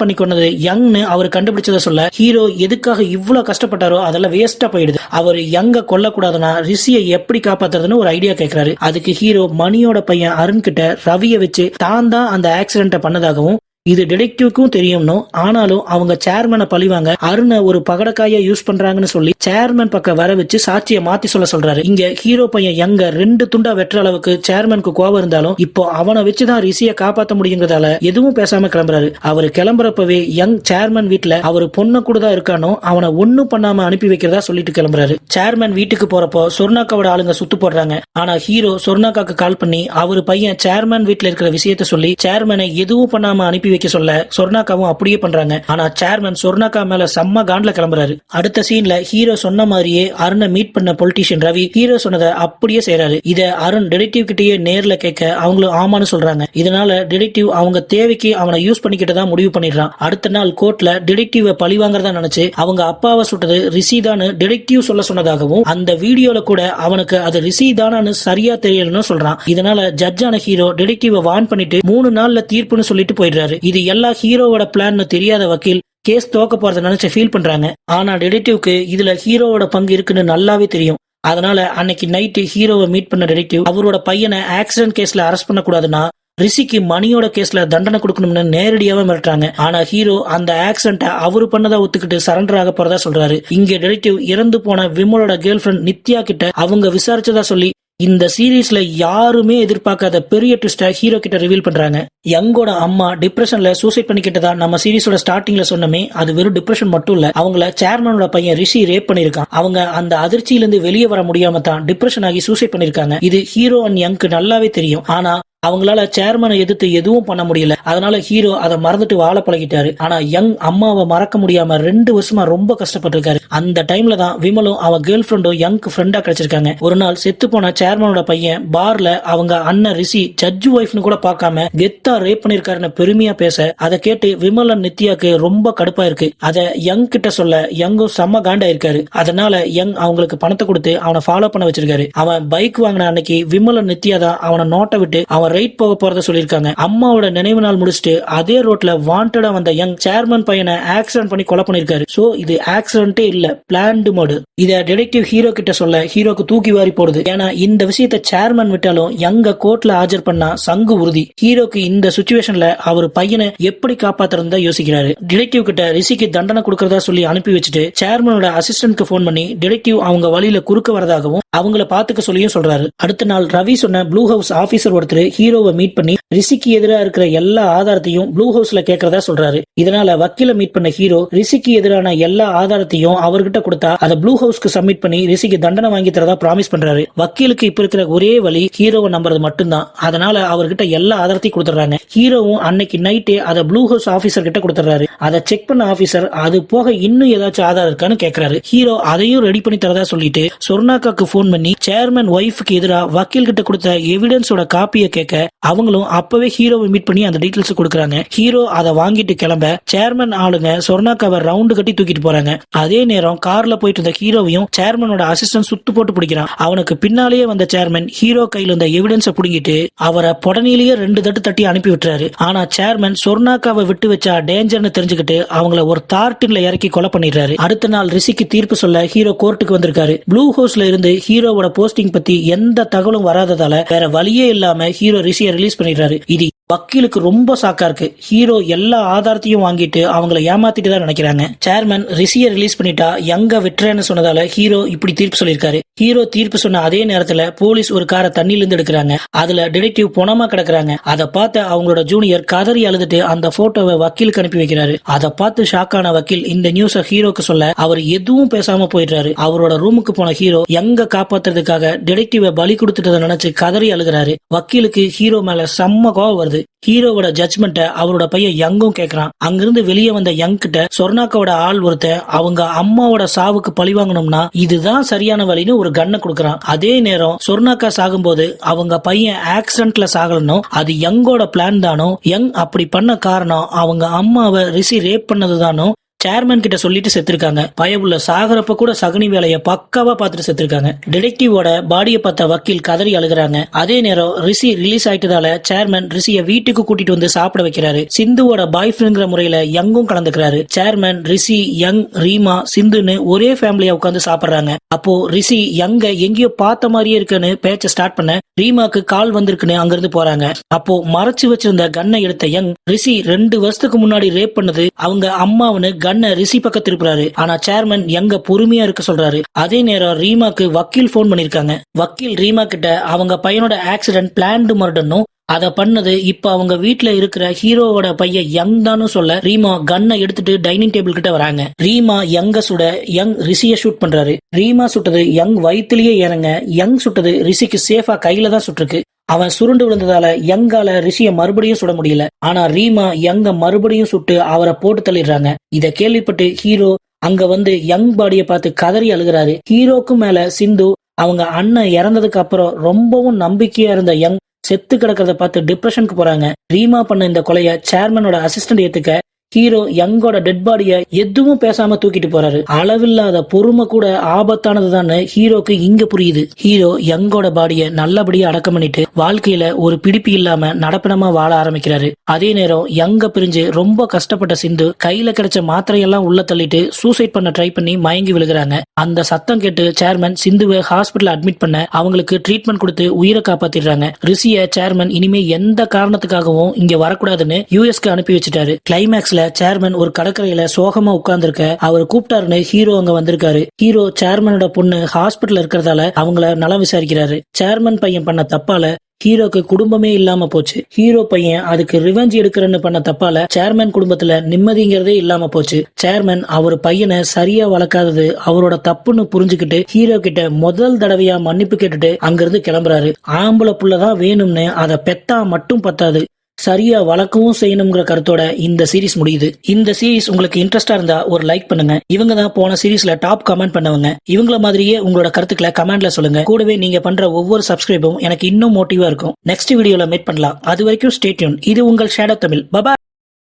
பண்ணி கொண்டது யங்னு அவர் கண்டுபிடிச்சத சொல்ல ஹீரோ எதுக்காக இவ்வளவு கஷ்டப்பட்டாரோ அதெல்லாம் வேஸ்டா போயிடுது. அவர் யங்க கொல்லக்கூடாதுன்னா ரிஷியை எப்படி காப்பாத்துறதுன்னு ஒரு ஐடியா கேட்கிறாரு. அதுக்கு ஹீரோ மணியோட பையன் அருண் கிட்ட ரவியை வச்சு தான் அந்த ஆக்சிடென்ட்டை பண்ணதாகவும் இது டிடெக்டிவ்க்கும் தெரியும்னு, ஆனாலும் அவங்க சேர்மனை பழிவாங்க அருணை ஒரு பகடக்காய யூஸ் பண்றாங்கன்னு சொல்லி சேர்மன் பக்கம் வர வச்சு சாட்சியை மாத்தி சொல்றாரு. இங்க ஹீரோ பையன் யங்க 2 துண்டா வெற்ற அளவுக்கு சேர்மனுக்கு கோவம் இருந்தாலும் இப்போ அவனை வச்சுதான் ரிஷியை காப்பாத்த முடியுங்கிறதால எதுவும் பேசாம கிளம்புறாரு. அவரு கிளம்புறப்பவே யங் சேர்மன் வீட்டுல அவரு பொண்ணு கூட தான் இருக்கானோ அவனை ஒன்னும் பண்ணாம அனுப்பி வைக்கிறதா சொல்லிட்டு கிளம்புறாரு. சேர்மன் வீட்டுக்கு போறப்போ சொர்ணாக்காவோட ஆளுங்க சுத்து போடுறாங்க. ஆனா ஹீரோ சொர்ணாக்காக்கு கால் பண்ணி அவரு பையன் சேர்மன் வீட்டுல இருக்கிற விஷயத்த சொல்லி சேர்மனை எதுவும் பண்ணாம அனுப்பி வைக்க சொல்ல சொர்ணாக்காவும் அப்படியே பண்றாங்க. ஆனா சேர்மன் சொர்ணாக்கா மேல செம்ம காண்ட்ல கிளம்புறாரு. அடுத்த சீன்ல ஹீரோ சொன்ன மாதிரியே அருணை மீட் பண்ண பொலிட்டீஷியன் ரவி ஹீரோ சொன்னதை அப்படியே செய்யறாரு. இத அருண் டிடெக்டிவ் கிட்டயே நேர்ல கேட்க அவங்களும் ஆமான்னு சொல்றாங்க. இதனால டிடெக்டிவ் அவங்க தேவைக்கு அவனை யூஸ் பண்ணிக்கிட்டதா முடிவு பண்ணிடுறான். அடுத்த நாள் கோர்ட்ல டிடெக்டிவ் பழி வாங்கறதா நினைச்சு அவங்க அப்பாவை சுட்டது ரிஷிதான்னு டிடெக்டிவ் சொல்ல சொன்னதாகவும் அந்த வீடியோல கூட அவனுக்கு அது ரிஷிதானு சரியா தெரியலன்னு சொல்றான். இதனால ஜட்ஜான ஹீரோ டிடெக்டிவ வார்ன் பண்ணிட்டு 3 நாள்ல தீர்ப்புன்னு சொல்லிட்டு போயிடுறாரு. இது எல்லா ஹீரோவோட பிளான் தெரியாத வக்கீல் கேஸ் தோக்க போறத நினைச்சு ஃபீல் பண்றாங்க. ஆனா டிடெக்டிவ்க்கு இதுல ஹீரோவோட பங்கு இருக்குன்னு நல்லாவே தெரியும். அதனால அன்னைக்கு நைட்டு ஹீரோவை மீட் பண்ண டிடெக்டிவ் அவரோட பையனை ஆக்சிடென்ட் கேஸ்ல அரெஸ்ட் பண்ணக்கூடாதுன்னா ரிஷிக்கு மணியோட கேஸ்ல தண்டனை கொடுக்கணும்னு நேரடியாவே மிரட்டுறாங்க. ஆனா ஹீரோ அந்த ஆக்சிடென்ட அவரு பண்ணதா ஒத்துக்கிட்டு சரண்டர் ஆக போறதா சொல்றாரு. இங்க டிடெக்டிவ் இறந்து போன விமலோட கேர்ள் ஃபிரெண்ட் நித்யா கிட்ட அவங்க விசாரிச்சதா சொல்லி இந்த சீரீஸ்ல யாருமே எதிர்பார்க்காத பெரிய ட்விஸ்ட ஹீரோ கிட்ட ரிவீல் பண்றாங்க. யங்கோட அம்மா டிப்ரெஷன்ல சூசைட் பண்ணிக்கிட்டதா நம்ம சீரீஸோட ஸ்டார்டிங்ல சொன்னமே, அது வெறும் டிப்ரெஷன் மட்டும் இல்ல, அவங்கள சேர்மனோட பையன் ரிஷி ரேப் பண்ணிருக்கான். அவங்க அந்த அதிர்ச்சியிலிருந்து வெளியே வர முடியாம தான் டிப்ரெஷன் ஆகி சூசைட் பண்ணிருக்காங்க. இது ஹீரோ அண்ட் யங்க்கு நல்லாவே தெரியும். ஆனா அவங்களால சேர்மனை எதிர்த்து எதுவும் பண்ண முடியல. அதனால ஹீரோ அதை மறந்துட்டு வாழ பழகிட்டாரு. ஆனா யங் அம்மாவை மறக்க முடியாம 2 வருஷமா ரொம்ப கஷ்டப்பட்டிருக்காரு. அந்த டைம்ல தான் விமலும் அவன் கேர்ள் ஃபிரெண்டும் யங்க்கு ஃப்ரெண்டா கிடைச்சிருக்காங்க. ஒரு நாள் செத்து போன சேர்மனோட பையன் பார்ல அவங்க அண்ணன் ரிஷி ஜட்ஜ் ஒய்ஃப்னு கூட பார்க்காம கெத்தா ரேப் பண்ணிருக்காருன்னு பெருமையா பேச அதை கேட்டு விமல் அண்ட் நித்யாக்கு ரொம்ப கடுப்பா இருக்கு. அதை யங் கிட்ட சொல்ல யங்கும் செம்ம காண்டா இருக்காரு. அதனால யங் அவங்களுக்கு பணத்தை கொடுத்து அவனை ஃபாலோ பண்ண வச்சிருக்காரு. அவன் பைக் வாங்கின அன்னைக்கு விமல் அண்ட் நித்யா தான் அவனை நோட்டை விட்டு அவன் ரைட் போக போறத சொல்லிருக்காங்க. அம்மாவோட நினைவு நாள் முடிச்சுட்டு அதே ரோட்ல வாண்டடா வந்த யங் சேர்மன் பையனை ஆக்சிடென்ட் பண்ணி கொலை பண்ணிருக்காரு. சோ இது ஆக்சிடென்ட்டே இல்ல, பிளான்டு மர்டர். இத டிடெக்டிவ் ஹீரோ கிட்ட சொல்ல ஹீரோக்கு தூக்கி வாரி போடுது. ஏன்னா இந்த விஷயத்தை சேர்மன் விட்டாலும் யங்க கோர்ட்ல ஆஜர் பண்ணா சங்கு உறுதி. ஹீரோக்கு இந்த சிச்சுவேஷன்ல அவர் பையனை எப்படி காப்பாத்துறதா யோசிக்கிறாரு. டிடெக்டிவ் கிட்ட ரிஷிக்கு தண்டனை கொடுக்கறதா சொல்லி அனுப்பி வச்சுட்டு சேர்மனோட அசிஸ்டன்ட்க்கு போன் பண்ணி டிடெக்டிவ் அவங்க வழியில குறுக்க வரதாகவும் அவங்கள பாத்துக்க சொல்லியும் சொல்றாரு. அடுத்த நாள் ரவி சொன்ன ப்ளூ ஹவுஸ் ஆபீசர் ஒருத்தர் ஹீரோவை மீட் பண்ணி ரிஷிக்கு எதிராக இருக்கிற எல்லா ஆதாரத்தையும் ப்ளூ ஹவுஸ்ல கேட்கறதா சொல்றாரு. இதனால வக்கீல மீட் பண்ண ஹீரோ ரிஷிக்கு எதிரான எல்லா ஆதாரத்தையும் அவர்கிட்ட கொடுத்தா அதை ப்ளூ ஹவுஸ்க்கு சப்மிட் பண்ணி ரிஷிக்கு தண்டனை வாங்கி தரதா ப்ராமிஸ் பண்றாரு. வக்கீலுக்கு இப்ப இருக்கிற ஒரே வழி ஹீரோவை நம்புறது மட்டும்தான். அதனால அவர்கிட்ட எல்லா ஆதாரத்தையும் கொடுத்துறாங்க. ஹீரோவும் அன்னைக்கு நைட்டே அதை ப்ளூ ஹவுஸ் ஆபீசர் கிட்ட கொடுத்துறாரு. அதை செக் பண்ண ஆபீசர் அது போக இன்னும் ஏதாச்சும் ஆதாரம் இருக்கான்னு கேட்கிறாரு. ஹீரோ அதையும் ரெடி பண்ணி தரதா சொல்லிட்டு சொர்ணாக்காக்கு போன் பண்ணி சேர்மன் ஒய்ஃப்க்கு எதிராக வக்கீல் கிட்ட கொடுத்த எவிடன்ஸோட காப்பியை கேட்க அவங்களும் அப்பவே ஹீரோவை மீட் பண்ணி அந்த டீடைல்ஸ் கொடுக்கறாங்க. ஹீரோ அதை வாங்கிட்டு கிளம்ப சேர்மன் ஆளுங்க சொர்ணாக்காவை ரவுண்டு கட்டி தூக்கிட்டு போறாங்க. அதே நேரம் கார்ல போயிட்டு இருந்த ஹீரோவையும் சேர்மனோட அசிஸ்டன்ட் சுத்து போட்டு பிடிக்கிறான். அவனுக்கு பின்னாலேயே வந்த சேர்மன் ஹீரோ கையில இருந்த எவிடன்ஸ புடுங்கிட்டு அவரை புடனிலேயே 2 தட்டு தட்டி அனுப்பி விட்டுறாரு. ஆனா சேர்மன் சொர்ணாக்காவை விட்டு வச்சா டேஞ்சர்னு தெரிஞ்சுக்கிட்டு அவங்கள ஒரு தார்டின்ல இறக்கி கொலை பண்ணிடுறாரு. அடுத்த நாள் ரிஷிக்கு தீர்ப்பு சொல்ல ஹீரோ கோர்ட்டுக்கு வந்திருக்காரு. ப்ளூ ஹவுஸ்ல இருந்து ஹீரோவோட போஸ்டிங் பத்தி எந்த தகவலும் வராததால வேற வழியே இல்லாம ஹீரோ ரிஷியை ரிலீஸ் பண்ணிடுறாரு. இது வக்கீலுக்கு ரொம்ப சாக்கா இருக்கு. ஹீரோ எல்லா ஆதாரத்தையும் வாங்கிட்டு அவங்கள ஏமாத்திட்டு தான் நினைக்கிறாங்க. சேர்மன் ரிஷியை ரிலீஸ் பண்ணிட்டா யங்க விட்டுறேன்னு சொன்னதால ஹீரோ இப்படி தீர்ப்பு சொல்லியிருக்காரு. ஹீரோ தீர்ப்பு சொன்ன அதே நேரத்துல போலீஸ் ஒரு காரை தண்ணில இருந்து எடுக்கிறாங்க. அதுல டிடெக்டிவ் பொணமா கிடக்குறாங்க. அதை பார்த்து அவங்களோட ஜூனியர் கதறி அழுதுட்டு அந்த போட்டோவை வக்கீலுக்கு அனுப்பி வைக்கிறாரு. அதை பார்த்து ஷாக்கான வக்கீல் இந்த நியூஸ ஹீரோக்கு சொல்ல அவர் எதுவும் பேசாம போயிடுறாரு. அவரோட ரூமுக்கு போன ஹீரோ யங்க காப்பாத்துறதுக்காக டிடெக்டிவ பலி கொடுத்துட்டதை நினைச்சு கதறி அழுகிறாரு. வக்கீலுக்கு ஹீரோ மேல செம்ம கோவம் வருது. ஹீரோவோட ஜட்ஜ்மெண்ட்ட அவரோட பையன் யங்கும் கேக்குறான். அங்கிருந்து வெளியே வந்த யங் கிட்ட சொர்ணாக்காவோட ஆள் ஒருத்தன் அவங்க அம்மாவோட சாவுக்கு பழி வாங்கணும்னா இதுதான் சரியான வழின்னு ஒரு கண்ணை கொடுக்கறான். அதே நேரம் சொர்ணாக்கா சாகும்போது அவங்க பையன் ஆக்சிடென்ட்ல சாகலனும் அது யங்கோட பிளான் தானோ, யங் அப்படி பண்ண காரணம் அவங்க அம்மாவை ரிஷி ரேப் பண்ணதுதானோ சேர்மன் கிட்ட சொல்லிட்டு செத்துருக்காங்க. பயவுள்ள சாகரப்ப கூட சகுனி வேலைய பக்காவா பாத்துட்டு செத்துருக்காங்க. டிடெக்டிவோட பாடியை பார்த்த வக்கீல் கதறி அழுகுறாங்க. அதே நேரம் ரிஷி ரிலீஸ் ஆயிட்டதால சேர்மன் ரிஷிய வீட்டுக்கு கூட்டிட்டு வந்து சாப்பிட வைக்கிறாரு. சிந்துவோட பாய் ஃப்ரெண்ட்ங்கிற முறையில யங்கும் கலந்துக்கிறாரு. சேர்மன், ரிஷி, யங், ரீமா, சிந்துன்னு ஒரே ஃபேமிலியா உட்காந்து சாப்பிடுறாங்க. அப்போ ரிஷி யங்க எங்கேயோ பார்த்த மாதிரியே இருக்குன்னு பேச்ச ஸ்டார்ட் பண்ண ரீமாக்கு கால் வந்திருக்குன்னு அங்கிருந்து போறாங்க. அப்போ மறைச்சு வச்சிருந்த கன்னை எடுத்த யங் ரிஷி 2 வருஷத்துக்கு முன்னாடி ரேப் பண்ணது அவங்க அம்மாவுன்னு கன்னை ரிஷி பக்கம் திருப்புறாரு. ஆனா சேர்மன் யங்க பொறுமையா இருக்க சொல்றாரு. அதே நேரம் ரீமாக்கு வக்கீல் போன் பண்ணிருக்காங்க. வக்கீல் ரீமா கிட்ட அவங்க பையனோட ஆக்சிடென்ட் பிளான்டு மர்டர்னும் அத பண்ணது இப்ப அவங்க வீட்டுல இருக்கிற ஹீரோவோட பையன் யங் தானு சொல்ல ரீமா கன்னை எடுத்துட்டு டைனிங் டேபிள் கிட்ட வராங்க. ரீமா யங்க சுட யங் ரிஷிய ஷூட் பண்றாரு. ரீமா சுட்டது யங் வயிற்றுலயே இறங்க, யங் சுட்டது ரிஷிக்கு சேஃபா கையில தான் சுட்டிருக்கு. அவன் சுருண்டு விழுந்ததால யங்கால ரிஷிய மறுபடியும் சுட முடியல. ஆனா ரீமா யங்க மறுபடியும் சுட்டு அவரை போட்டு தள்ளிடுறாங்க. இத கேள்விப்பட்டு ஹீரோ அங்க வந்து யங் பாடிய பார்த்து கதறி அழுகிறாரு. ஹீரோக்கும் மேல சிந்து அவங்க அண்ணன் இறந்ததுக்கு அப்புறம் ரொம்பவும் நம்பிக்கையா இருந்த யங் செத்து கிடக்கிறத பார்த்து டிப்ரெஷனுக்கு போறாங்க. ரீமா பண்ண இந்த கொலைய சேர்மனோட அசிஸ்டன்ட் ஏத்துக்க ஹீரோ யங்கோட டெட் பாடிய எதுவும் பேசாம தூக்கிட்டு போறாரு. அளவில்லாத பொறுமை கூட ஆபத்தானதுதான்னு ஹீரோக்கு இங்க புரியுது. ஹீரோ யங்கோட பாடிய நல்லபடியா அடக்கம் பண்ணிட்டு வாழ்க்கையில ஒரு பிடிப்பு இல்லாம நடப்பிடமா வாழ ஆரம்பிக்கிறாரு. அதே நேரம் யங்க பிரிஞ்சு ரொம்ப கஷ்டப்பட்ட சிந்து கையில கிடைச்ச மாத்திரையெல்லாம் உள்ள தள்ளிட்டு சூசைட் பண்ண ட்ரை பண்ணி மயங்கி விழுகிறாங்க. அந்த சத்தம் கேட்டு சேர்மன் சிந்துவை ஹாஸ்பிட்டல் அட்மிட் பண்ண அவங்களுக்கு ட்ரீட்மெண்ட் கொடுத்து உயிரை காப்பாத்திடுறாங்க. ரிஷிய சேர்மன் இனிமே எந்த காரணத்துக்காகவும் இங்க வரக்கூடாதுன்னு யூஎஸ்க்கு அனுப்பி வச்சுட்டாரு. கிளைமேக்ஸ்ல சேர்மன் ஒரு கடற்கரையில சோகமா உட்கார்ந்துருக்க அவர் கூப்பிட்டாருன்னு ஹீரோ அங்க வந்திருக்காரு. ஹீரோ சேர்மனோட பொண்ணு ஹாஸ்பிட்டல் இருக்கிறதால அவங்கள நலம் விசாரிக்கிறாரு. சேர்மன் பையன் பண்ண தப்பால ஹீரோக்கு குடும்பமே இல்லாம போச்சு. ஹீரோ பையன் அதுக்கு ரிவெஞ்ச் எடுக்கிறன்னு பண்ண தப்பால சேர்மன் குடும்பத்துல நிம்மதிங்கிறதே இல்லாம போச்சு. சேர்மன் அவர் பையனை சரியா வளர்க்காதது அவரோட தப்புன்னு புரிஞ்சுக்கிட்டு ஹீரோ கிட்ட முதல் தடவையா மன்னிப்பு கேட்டுட்டு அங்கிருந்து கிளம்புறாரு. ஆம்பளை புள்ளதான் வேணும்னு அதை பெத்தா மட்டும் பத்தாது, சரியா வளர்க்கவும் செய்யணுங்கிற கருத்தோட இந்த சீரிஸ் முடியுது. இந்த சீரிஸ் உங்களுக்கு இன்ட்ரெஸ்டா இருந்தா ஒரு லைக் பண்ணுங்க. இவங்க தான் போன சீரிஸ்ல டாப் கமெண்ட் பண்ணவங்க. இவங்கள மாதிரியே உங்களோட கருத்துக்களை கமெண்ட்ல சொல்லுங்க. கூடவே நீங்க பண்ற ஒவ்வொரு சப்ஸ்கிரைபும் எனக்கு இன்னும் மோட்டிவா இருக்கும். நெக்ஸ்ட் வீடியோல மீட் பண்ணலாம். அது வரைக்கும் ஸ்டே டியூன். இது உங்கள் ஷேடோ தமிழ். பபாய்.